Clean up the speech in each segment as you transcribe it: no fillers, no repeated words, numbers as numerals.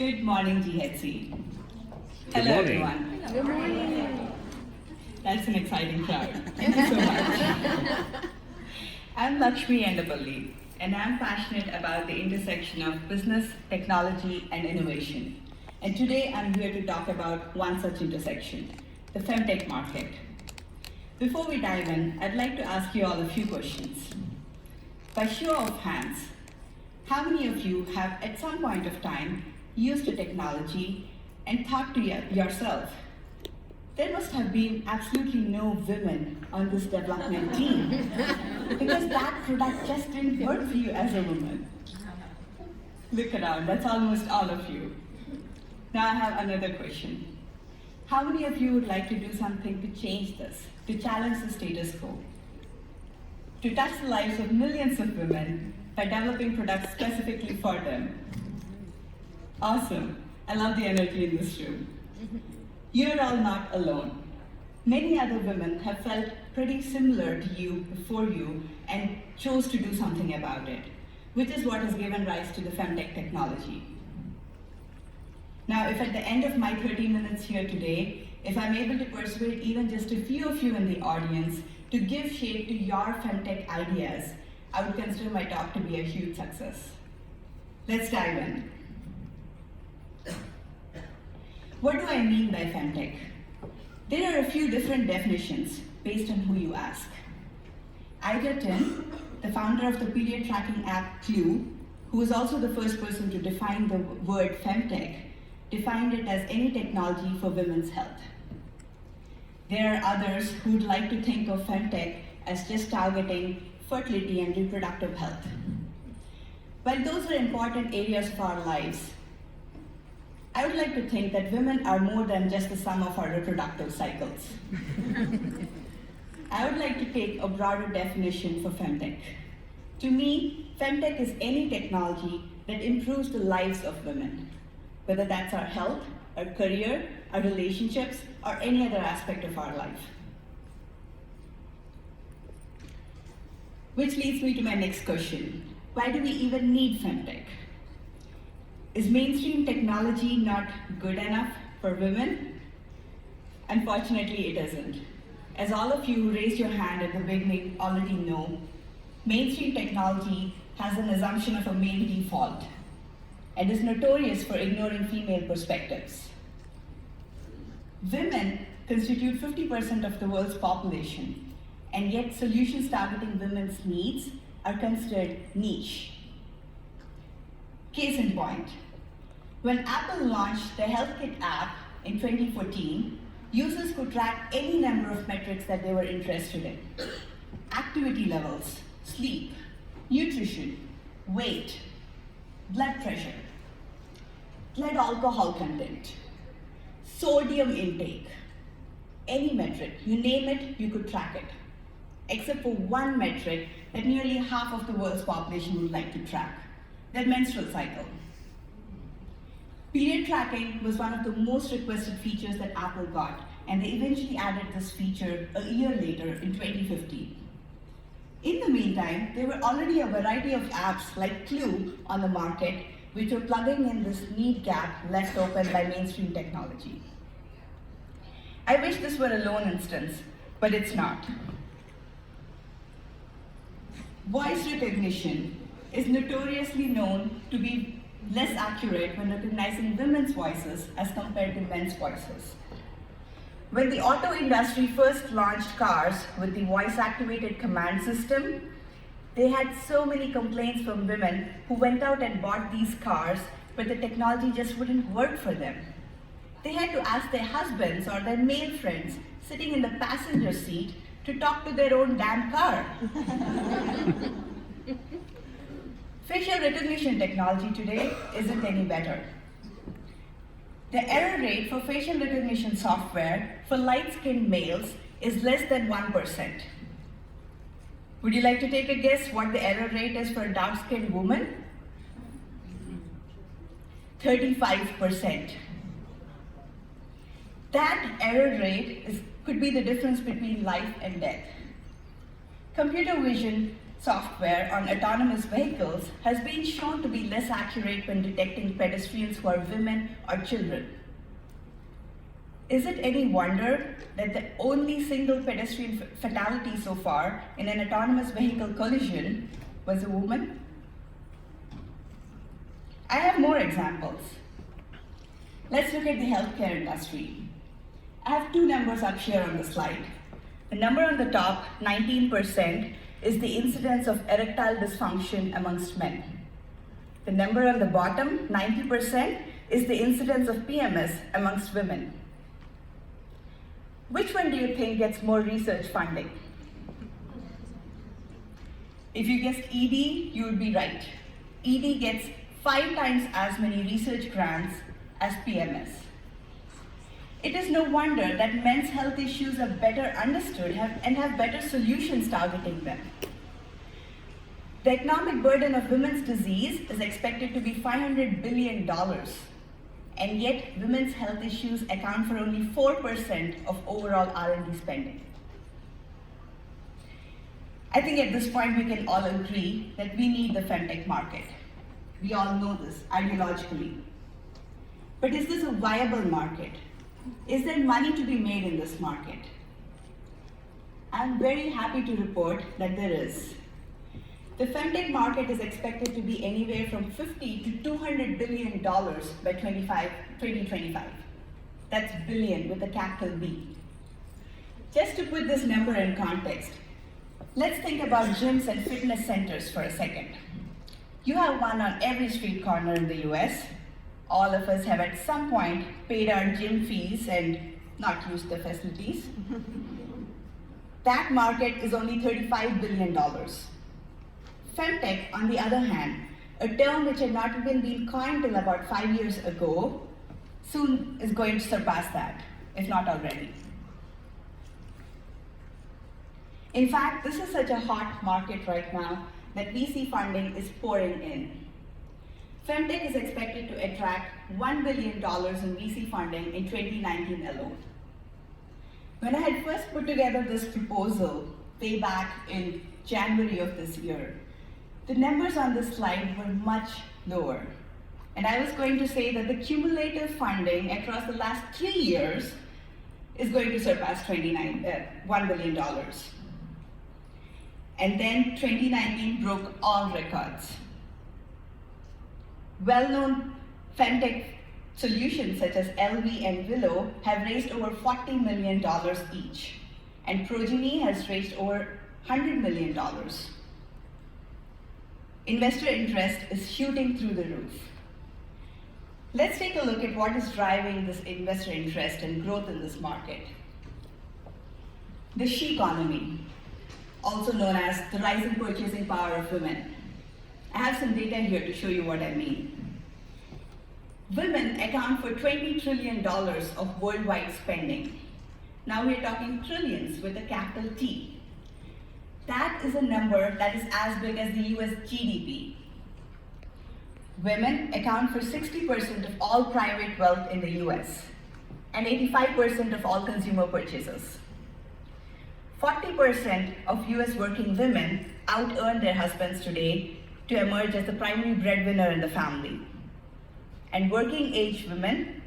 Good morning, GHC. Good Hello, morning. everyone. Good morning. That's an exciting crowd. Thank you so much. I'm Lakshmi Yendapalli, and I'm passionate about the intersection of business, technology, and innovation. And today I'm here to talk about one such intersection, the FemTech market. Before we dive in, I'd like to ask you all a few questions. By show of hands, how many of you have at some point of time used a technology and thought to yourself, there must have been absolutely no women on this development team because that product just didn't work for you as a woman. Look around, that's almost all of you. Now I have another question. How many of you would like to do something to change this, to challenge the status quo? To touch the lives of millions of women by developing products specifically for them? Awesome. I love the energy in this room. You're all not alone. Many other women have felt pretty similar to you before you and chose to do something about it, which is what has given rise to the FemTech technology. Now, if at the end of my 30 minutes here today, if I'm able to persuade even just a few of you in the audience to give shape to your FemTech ideas, I would consider my talk to be a huge success. Let's dive in. What do I mean by FemTech? There are a few different definitions based on who you ask. Ida Tim, the founder of the period tracking app Clue, who was also the first person to define the word FemTech, defined it as any technology for women's health. There are others who would like to think of FemTech as just targeting fertility and reproductive health. While those are important areas of our lives, I would like to think that women are more than just the sum of our reproductive cycles. I would like to take a broader definition for FemTech. To me, FemTech is any technology that improves the lives of women, whether that's our health, our career, our relationships, or any other aspect of our life. Which leads me to my next question. Why do we even need FemTech? Is mainstream technology not good enough for women? Unfortunately, it isn't. As all of you who raised your hand at the beginning already know, mainstream technology has an assumption of a male default and is notorious for ignoring female perspectives. Women constitute 50% of the world's population, and yet solutions targeting women's needs are considered niche. Case in point, when Apple launched the HealthKit app in 2014, users could track any number of metrics that they were interested in. Activity levels, sleep, nutrition, weight, blood pressure, blood alcohol content, sodium intake, any metric, you name it, you could track it. Except for one metric that nearly half of the world's population would like to track, their menstrual cycle. Period tracking was one of the most requested features that Apple got, and they eventually added this feature a year later in 2015. In the meantime, there were already a variety of apps like Clue on the market, which were plugging in this need gap left open by mainstream technology. I wish this were a lone instance, but it's not. Voice recognition is notoriously known to be less accurate when recognizing women's voices as compared to men's voices. When the auto industry first launched cars with the voice-activated command system, they had so many complaints from women who went out and bought these cars, but the technology just wouldn't work for them. They had to ask their husbands or their male friends sitting in the passenger seat to talk to their own damn car. Facial recognition technology today isn't any better. The error rate for facial recognition software for light-skinned males is less than 1%. Would you like to take a guess what the error rate is for a dark-skinned woman? 35%. That error rate could be the difference between life and death. Computer vision software on autonomous vehicles has been shown to be less accurate when detecting pedestrians who are women or children. Is it any wonder that the only single pedestrian fatality so far in an autonomous vehicle collision was a woman? I have more examples. Let's look at the healthcare industry. I have two numbers up here on the slide. The number on the top, 19%, is the incidence of erectile dysfunction amongst men. The number on the bottom, 90%, is the incidence of PMS amongst women. Which one do you think gets more research funding? If you guessed ED, you would be right. ED gets 5 times as many research grants as PMS. It is no wonder that men's health issues are better understood and have better solutions targeting them. The economic burden of women's disease is expected to be $500 billion, and yet women's health issues account for only 4% of overall R&D spending. I think at this point we can all agree that we need the FemTech market. We all know this ideologically. But is this a viable market? Is there money to be made in this market? I'm very happy to report that there is. The FemTech market is expected to be anywhere from $50 to $200 billion by 2025. That's billion with a capital B. Just to put this number in context, let's think about gyms and fitness centers for a second. You have one on every street corner in the US. All of us have at some point paid our gym fees and not used the facilities. That market is only $35 billion. FemTech, on the other hand, a term which had not even been coined till about 5 years ago, soon is going to surpass that, if not already. In fact, this is such a hot market right now that VC funding is pouring in. FemTech is expected to attract $1 billion in VC funding in 2019 alone. When I had first put together this proposal way back in January of this year, the numbers on this slide were much lower. And I was going to say that the cumulative funding across the last 3 years is going to surpass $1 billion. And then 2019 broke all records. Well-known FemTech solutions such as LV and Willow have raised over $40 million each, and Progeny has raised over $100 million. Investor interest is shooting through the roof. Let's take a look at what is driving this investor interest and growth in this market. The she economy, also known as the rising purchasing power of women. I have some data here to show you what I mean. Women account for $20 trillion of worldwide spending. Now we're talking trillions with a capital T. That is a number that is as big as the US GDP. Women account for 60% of all private wealth in the US and 85% of all consumer purchases. 40% of US working women out-earn their husbands today to emerge as the primary breadwinner in the family. And working age women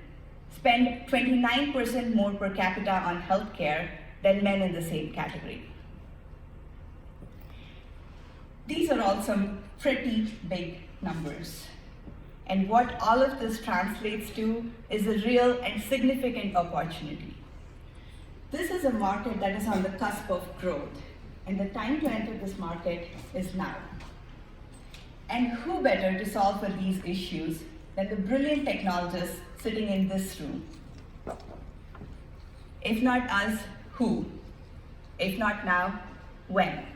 spend 29% more per capita on healthcare than men in the same category. These are all some pretty big numbers. And what all of this translates to is a real and significant opportunity. This is a market that is on the cusp of growth, and the time to enter this market is now. And who better to solve for these issues than the brilliant technologists sitting in this room? If not us, who? If not now, when?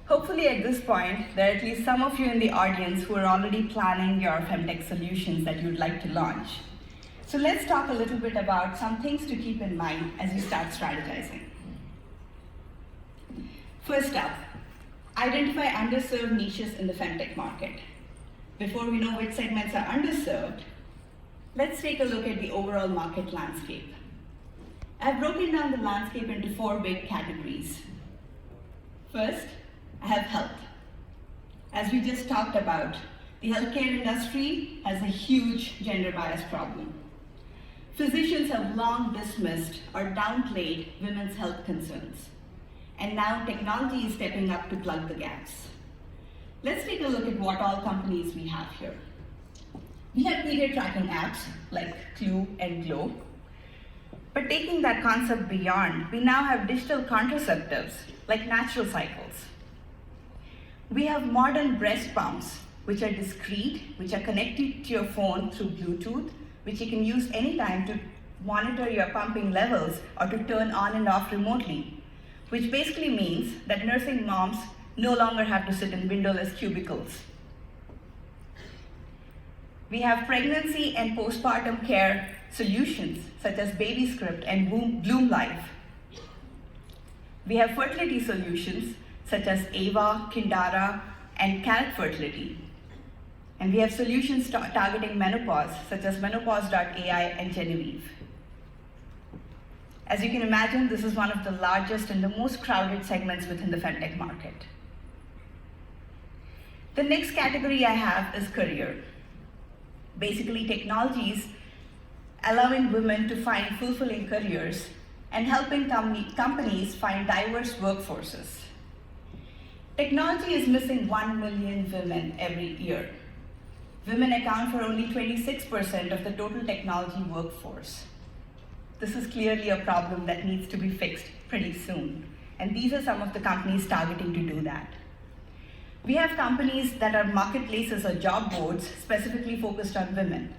Hopefully at this point, there are at least some of you in the audience who are already planning your FemTech solutions that you'd like to launch. So let's talk a little bit about some things to keep in mind as you start strategizing. First up, identify underserved niches in the FemTech market. Before we know which segments are underserved, let's take a look at the overall market landscape. I've broken down the landscape into 4 big categories. First, I have health. As we just talked about, the healthcare industry has a huge gender bias problem. Physicians have long dismissed or downplayed women's health concerns, and now technology is stepping up to plug the gaps. Let's take a look at what all companies we have here. We have period tracking apps like Clue and Glow, but taking that concept beyond, we now have digital contraceptives like natural cycles. We have modern breast pumps, which are discreet, which are connected to your phone through Bluetooth, which you can use anytime to monitor your pumping levels or to turn on and off remotely, which basically means that nursing moms no longer have to sit in windowless cubicles. We have pregnancy and postpartum care solutions such as BabyScript and Bloom Life. We have fertility solutions such as Ava, Kindara, and Carrot Fertility. And we have solutions targeting menopause such as menopause.ai and Genevieve. As you can imagine, this is one of the largest and the most crowded segments within the FemTech market. The next category I have is career. Basically, technologies allowing women to find fulfilling careers and helping companies find diverse workforces. Technology is missing 1 million women every year. Women account for only 26% of the total technology workforce. This is clearly a problem that needs to be fixed pretty soon, and these are some of the companies targeting to do that. We have companies that are marketplaces or job boards specifically focused on women.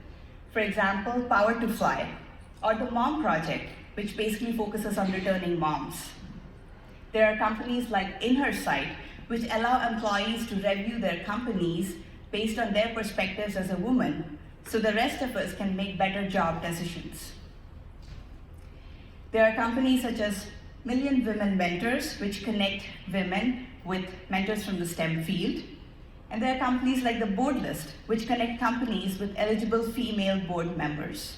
For example, Power to Fly, or the Mom Project, which basically focuses on returning moms. There are companies like InHerSight, which allow employees to review their companies based on their perspectives as a woman, so the rest of us can make better job decisions. There are companies such as Million Women Mentors, which connect women with mentors from the STEM field. And there are companies like the Board List, which connect companies with eligible female board members.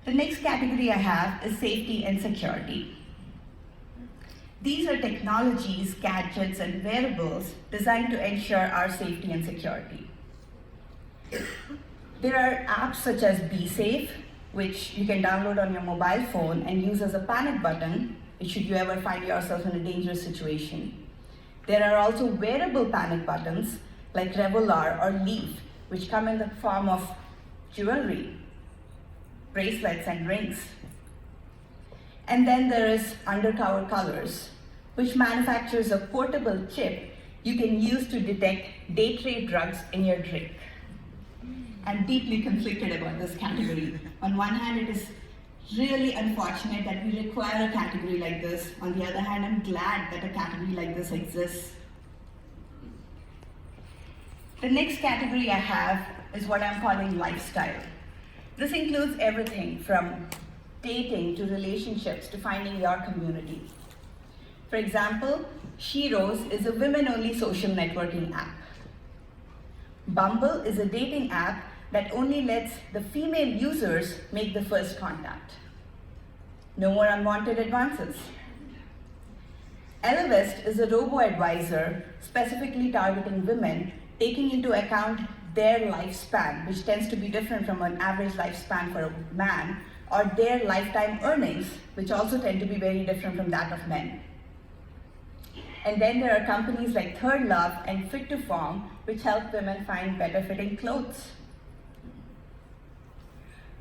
The next category I have is safety and security. These are technologies, gadgets, and wearables designed to ensure our safety and security. There are apps such as Be Safe, which you can download on your mobile phone and use as a panic button should you ever find yourself in a dangerous situation. There are also wearable panic buttons like Revolar or Leaf, which come in the form of jewelry, bracelets, and rings. And then there is Undercover Colors, which manufactures a portable chip you can use to detect date rape drugs in your drink. I'm deeply conflicted about this category. On one hand, it is really unfortunate that we require a category like this. On the other hand, I'm glad that a category like this exists. The next category I have is what I'm calling lifestyle. This includes everything from dating to relationships to finding your community. For example, Sheroes is a women-only social networking app. Bumble is a dating app that only lets the female users make the first contact. No more unwanted advances. Elevest is a robo-advisor specifically targeting women, taking into account their lifespan, which tends to be different from an average lifespan for a man, or their lifetime earnings, which also tend to be very different from that of men. And then there are companies like Third Love and Fit to Form, which help women find better fitting clothes.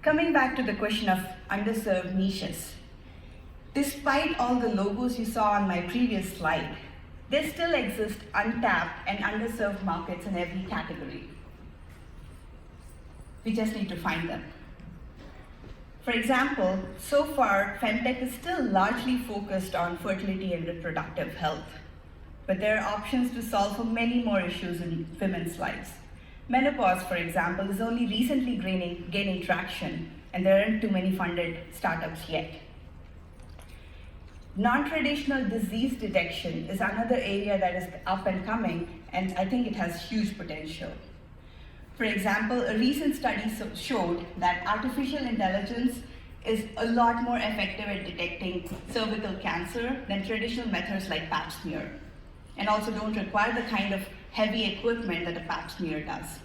Coming back to the question of underserved niches, despite all the logos you saw on my previous slide, there still exist untapped and underserved markets in every category. We just need to find them. For example, so far, FemTech is still largely focused on fertility and reproductive health, but there are options to solve for many more issues in women's lives. Menopause, for example, is only recently gaining traction, and there aren't too many funded startups yet. Non-traditional disease detection is another area that is up and coming, and I think it has huge potential. For example, a recent study showed that artificial intelligence is a lot more effective at detecting cervical cancer than traditional methods like pap smear, and also don't require the kind of heavy equipment that a pap smear does.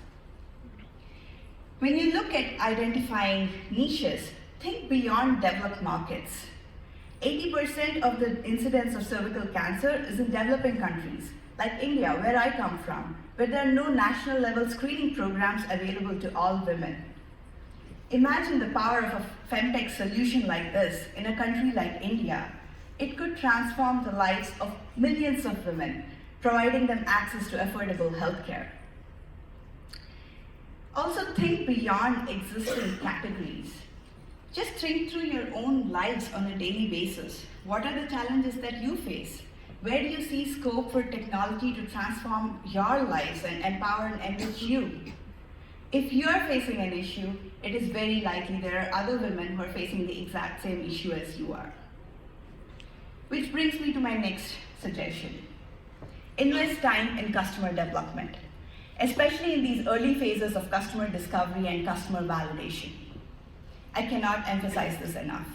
When you look at identifying niches, think beyond developed markets. 80% of the incidence of cervical cancer is in developing countries, like India, where I come from, where there are no national level screening programs available to all women. Imagine the power of a FemTech solution like this in a country like India. It could transform the lives of millions of women, providing them access to affordable healthcare. Also think beyond existing categories. Just think through your own lives on a daily basis. What are the challenges that you face? Where do you see scope for technology to transform your lives and empower and enrich you? If you are facing an issue, it is very likely there are other women who are facing the exact same issue as you are. Which brings me to my next suggestion. Invest time in customer development, especially in these early phases of customer discovery and customer validation. I cannot emphasize this enough.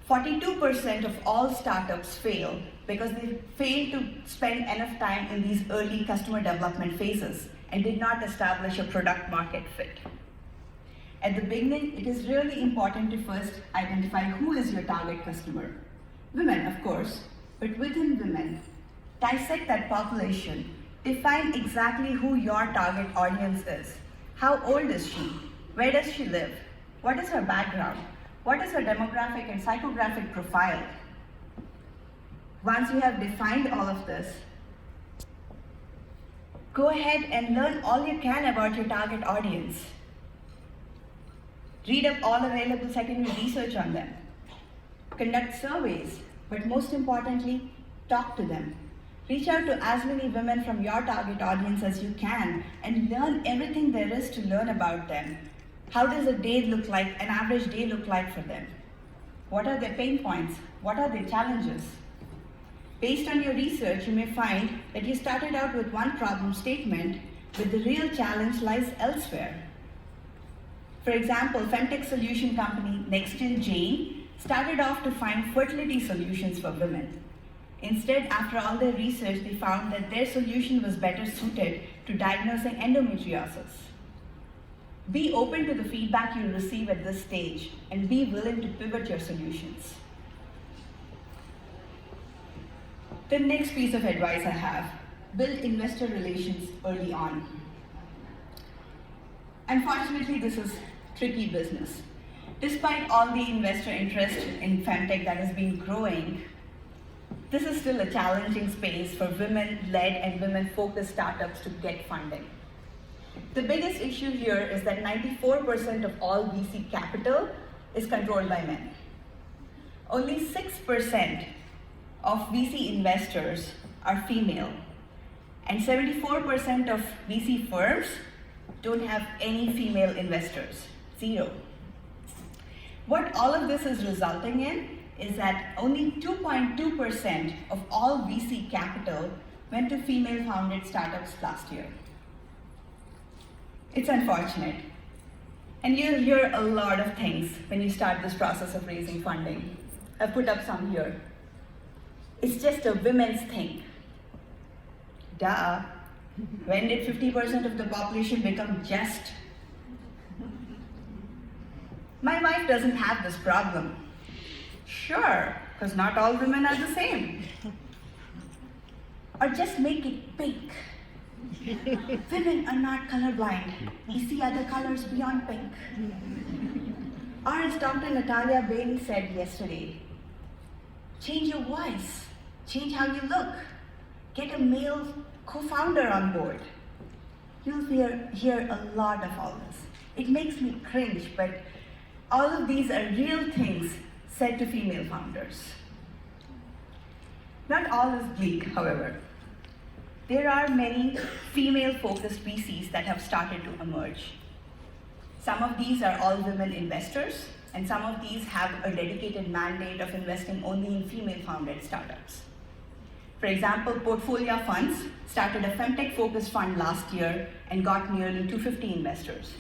42% of all startups fail because they fail to spend enough time in these early customer development phases and did not establish a product market fit. At the beginning, it is really important to first identify who is your target customer. Women, of course, but within women, dissect that population, define exactly who your target audience is. How old is she? Where does she live? What is her background? What is her demographic and psychographic profile? Once you have defined all of this, go ahead and learn all you can about your target audience. Read up all available secondary research on them. Conduct surveys, but most importantly, talk to them. Reach out to as many women from your target audience as you can and learn everything there is to learn about them. How does a day look like, an average day look like for them? What are their pain points? What are their challenges? Based on your research, you may find that you started out with one problem statement, but the real challenge lies elsewhere. For example, FemTech solution company NextGen Jane started off to find fertility solutions for women. Instead, after all their research, they found that their solution was better suited to diagnosing endometriosis. Be open to the feedback you receive at this stage and be willing to pivot your solutions. The next piece of advice I have, build investor relations early on. Unfortunately, this is tricky business. Despite all the investor interest in FemTech that has been growing, this is still a challenging space for women-led and women-focused startups to get funding. The biggest issue here is that 94% of all VC capital is controlled by men. Only 6% of VC investors are female, and 74% of VC firms don't have any female investors, 0. What all of this is resulting in is that only 2.2% of all VC capital went to female-founded startups last year. It's unfortunate. And you'll hear a lot of things when you start this process of raising funding. I've put up some here. It's just a women's thing. Duh. When did 50% of the population become just? My wife doesn't have this problem. Sure, because not all women are the same. Or just make it pink. Women are not colorblind. We see other colors beyond pink. Or as Dr. Natalia Bailey said yesterday, change your voice, change how you look, get a male co-founder on board. You'll hear a lot of all this. It makes me cringe, but all of these are real things said to female founders. Not all is bleak, however. There are many female-focused VCs that have started to emerge. Some of these are all-women investors, and some of these have a dedicated mandate of investing only in female-founded startups. For example, Portfolio Funds started a FemTech-focused fund last year and got nearly 250 investors.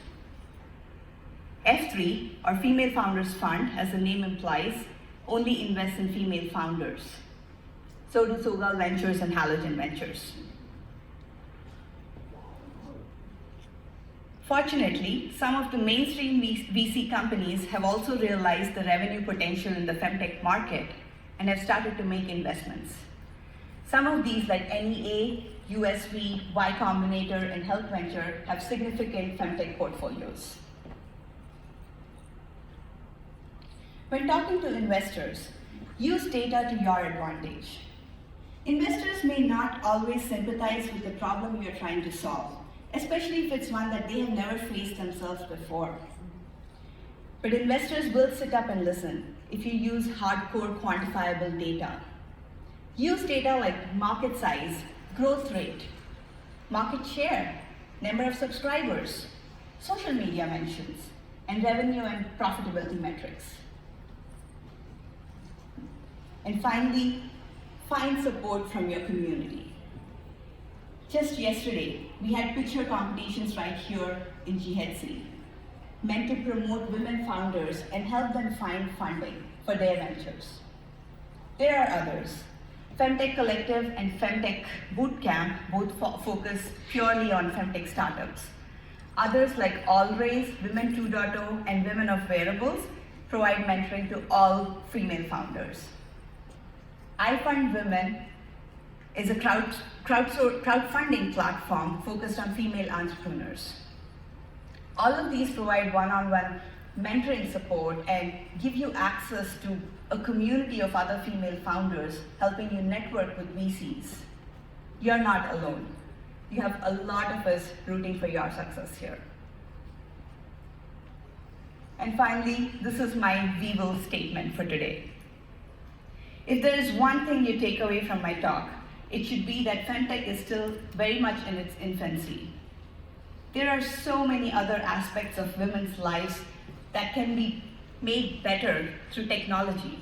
F3, or Female Founders Fund, as the name implies, only invests in female founders. So do Sogal Ventures and Halogen Ventures. Fortunately, some of the mainstream VC companies have also realized the revenue potential in the FemTech market and have started to make investments. Some of these, like NEA, USV, Y Combinator, and Health Venture, have significant FemTech portfolios. When talking to investors, use data to your advantage. Investors may not always sympathize with the problem you're trying to solve, especially if it's one that they have never faced themselves before. But investors will sit up and listen if you use hardcore quantifiable data. Use data like market size, growth rate, market share, number of subscribers, social media mentions, and revenue and profitability metrics. And finally, find support from your community. Just yesterday, we had picture competitions right here in GHC, meant to promote women founders and help them find funding for their ventures. There are others. FemTech Collective and FemTech Bootcamp both focus purely on FemTech startups. Others like Allraise, Women 2.0, and Women of Wearables provide mentoring to all female founders. I Fund Women is a crowdfunding platform focused on female entrepreneurs. All of these provide one-on-one mentoring support and give you access to a community of other female founders helping you network with VCs. You're not alone. You have a lot of us rooting for your success here. And finally, this is my We Will statement for today. If there is one thing you take away from my talk, it should be that FemTech is still very much in its infancy. There are so many other aspects of women's lives that can be made better through technology.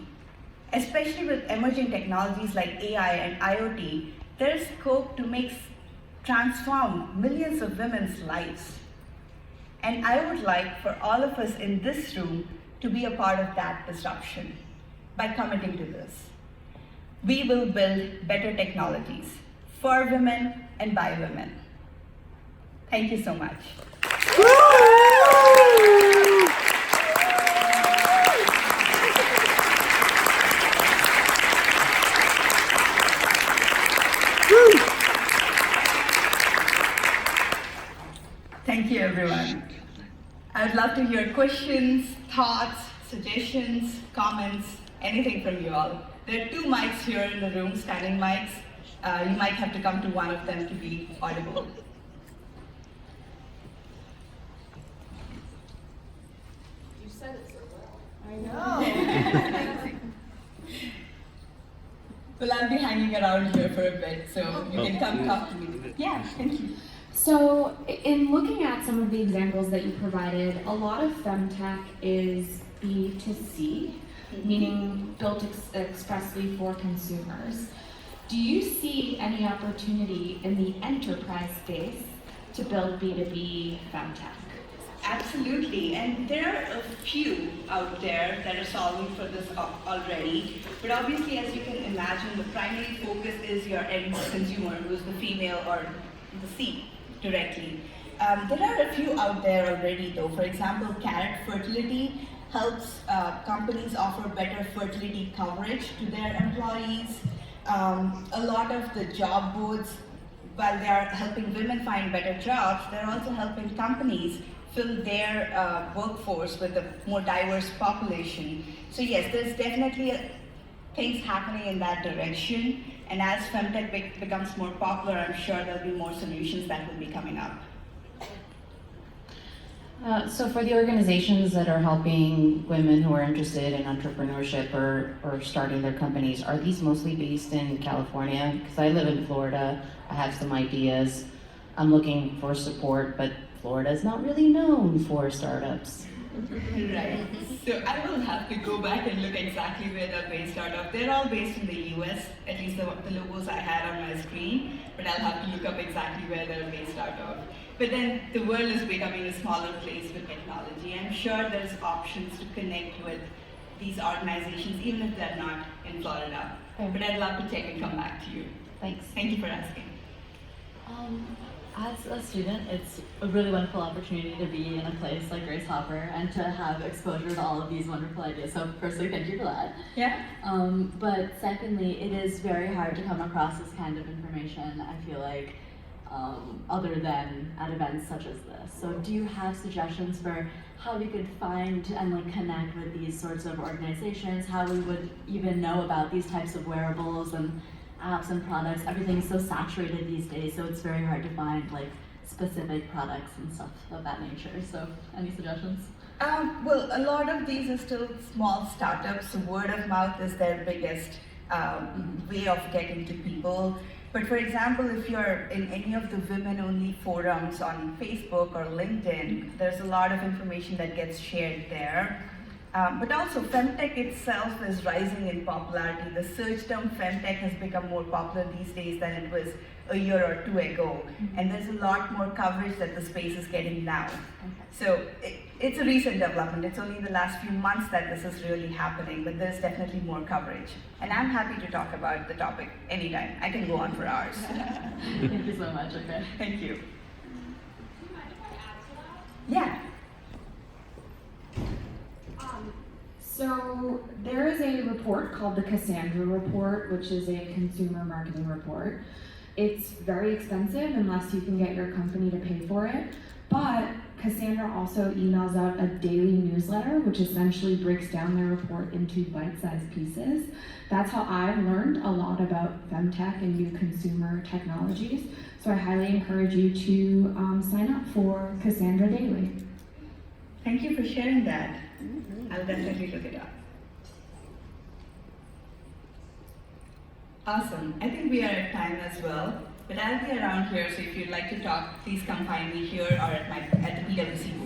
Especially with emerging technologies like AI and IoT, there is scope to transform millions of women's lives. And I would like for all of us in this room to be a part of that disruption by committing to this. We will build better technologies for women and by women. Thank you so much. Thank you, everyone. I would love to hear questions, thoughts, suggestions, comments, anything from you all. There are 2 mics here in the room, standing mics. You might have to come to one of them to be audible. You said it so well. I know. Well, I'll be hanging around here for a bit, so you can come talk to me. Yeah, thank you. So, in looking at some of the examples that you provided, a lot of FemTech is B2C, meaning built expressly for consumers. Do you see any opportunity in the enterprise space to build B2B FemTech? Absolutely, and there are a few out there that are solving for this already, but obviously, as you can imagine, the primary focus is your end consumer, who's the female or the C directly. There are a few out there already though. For example, Carrot Fertility helps companies offer better fertility coverage to their employees. A lot of the job boards, while they are helping women find better jobs, they're also helping companies fill their workforce with a more diverse population. So yes, there's definitely things happening in that direction. And as FemTech becomes more popular, I'm sure there'll be more solutions that will be coming up. So for the organizations that are helping women who are interested in entrepreneurship or starting their companies, are these mostly based in California? Because I live in Florida, I have some ideas. I'm looking for support, but Florida is not really known for startups. Right. So I will have to go back and look exactly where they're based out of. They're all based in the US, at least the logos I had on my screen, but I'll have to look up exactly where they're based out of. But then the world is becoming a smaller place with technology. I'm sure there's options to connect with these organizations, even if they're not in Florida. Okay. But I'd love to check and come back to you. Thanks. Thank you for asking. As a student, it's a really wonderful opportunity to be in a place like Grace Hopper and to have exposure to all of these wonderful ideas. So firstly, thank you for that. Yeah? But secondly, it is very hard to come across this kind of information, I feel like, other than at events such as this. So do you have suggestions for how we could find and like connect with these sorts of organizations, how we would even know about these types of wearables and apps and products? Everything is so saturated these days, so it's very hard to find like specific products and stuff of that nature. So any suggestions? Well, a lot of these are still small startups, so word of mouth is their biggest way of getting to people. But for example, if you're in any of the women-only forums on Facebook or LinkedIn, there's a lot of information that gets shared there. But also, FemTech itself is rising in popularity. The search term FemTech has become more popular these days than it was a year or two ago. And there's a lot more coverage that the space is getting now. So it's a recent development. It's only in the last few months that this is really happening, but there's definitely more coverage. And I'm happy to talk about the topic anytime. I can go on for hours. Thank you so much. Okay. Thank you. Do you mind if I add to that? Yeah. So there is a report called the Cassandra Report, which is a consumer marketing report. It's very expensive unless you can get your company to pay for it, but Cassandra also emails out a daily newsletter, which essentially breaks down their report into bite-sized pieces. That's how I've learned a lot about FemTech and new consumer technologies. So I highly encourage you to sign up for Cassandra Daily. Thank you for sharing that. I'll definitely look it up. Awesome. I think we are at time as well, but I'll be around here, so if you'd like to talk, please come find me here or at the PwC